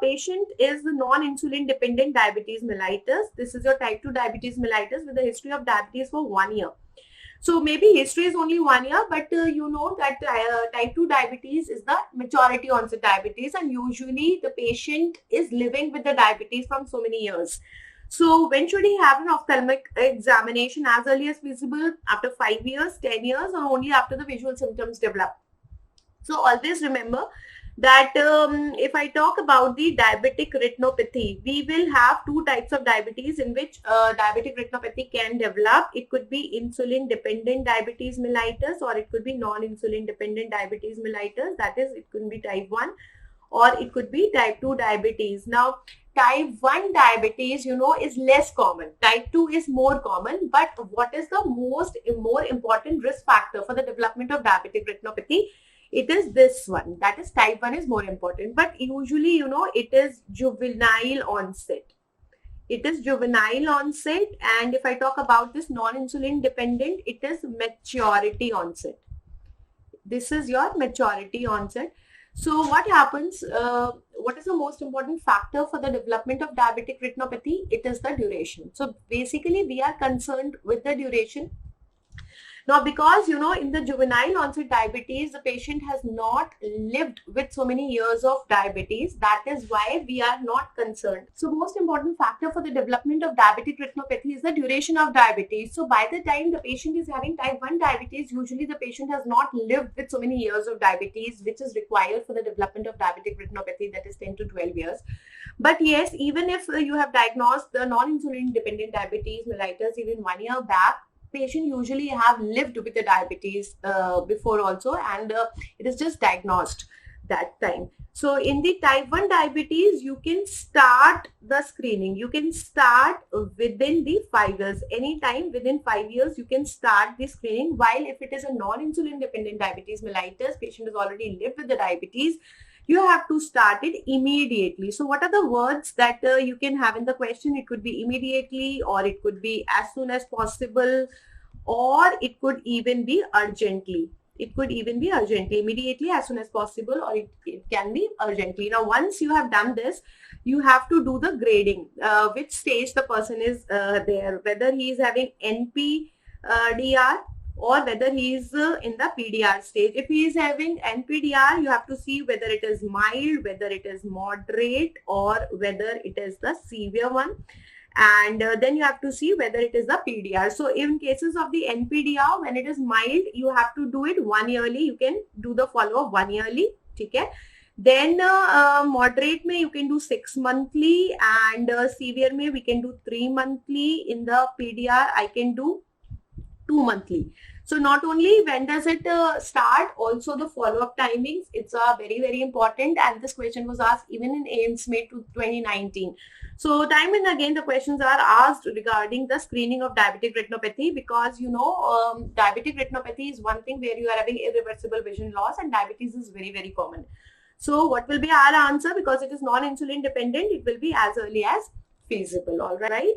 patient is non-insulin dependent diabetes mellitus. This is your type 2 diabetes mellitus with a history of diabetes for 1 year. So maybe history is only 1 year, but you know that type 2 diabetes is the maturity onset diabetes, and usually the patient is living with the diabetes from so many years. So when should he have an ophthalmic examination? As early as feasible, after 5 years, 10 years, or only after the visual symptoms develop. So always remember that if I talk about the diabetic retinopathy, we will have two types of diabetes in which diabetic retinopathy can develop. It could be insulin dependent diabetes mellitus, or it could be non-insulin dependent diabetes mellitus. That is, it could be type 1 or it could be type 2 diabetes. Now, type 1 diabetes, is less common. Type 2 is more common. But what is the more important risk factor for the development of diabetic retinopathy? It is this one. That is, type 1 is more important. But usually, it is juvenile onset. It is juvenile onset. And if I talk about this non-insulin dependent, it is maturity onset. This is your maturity onset. So what happens, what is the most important factor for the development of diabetic retinopathy? It is the duration. So basically we are concerned with the duration. Now, because, in the juvenile onset diabetes, the patient has not lived with so many years of diabetes. That is why we are not concerned. So most important factor for the development of diabetic retinopathy is the duration of diabetes. So by the time the patient is having type 1 diabetes, usually the patient has not lived with so many years of diabetes, which is required for the development of diabetic retinopathy, that is 10 to 12 years. But yes, even if you have diagnosed the non-insulin dependent diabetes mellitus even 1 year back, patient usually have lived with the diabetes before also, and it is just diagnosed that time. So in the type 1 diabetes, you can start the screening. You can start within the 5 years. Anytime within 5 years, you can start the screening. While if it is a non-insulin dependent diabetes mellitus, patient has already lived with the diabetes, you have to start it immediately. So what are the words that you can have in the question? It could be immediately, or it could be as soon as possible, or it could even be urgently. It could even be urgently, immediately, as soon as possible, or it can be urgently. Now, once you have done this, you have to do the grading, which stage the person is there, whether he is having NPDR or whether he is in the PDR stage. If he is having NPDR, you have to see whether it is mild, whether it is moderate, or whether it is the severe one. And then you have to see whether it is the PDR. So in cases of the NPDR, when it is mild, you have to do it 1 yearly. You can do the follow-up 1 yearly. Okay. Then moderate may you can do 6 monthly, and severe may we can do 3 monthly. In the PDR, I can do 2 monthly. So not only when does it start, also the follow-up timings. It's very, very important. And this question was asked even in AIMS May 2019. So time and again, the questions are asked regarding the screening of diabetic retinopathy, because, diabetic retinopathy is one thing where you are having irreversible vision loss, and diabetes is very, very common. So what will be our answer? Because it is non-insulin dependent, it will be as early as feasible. All right.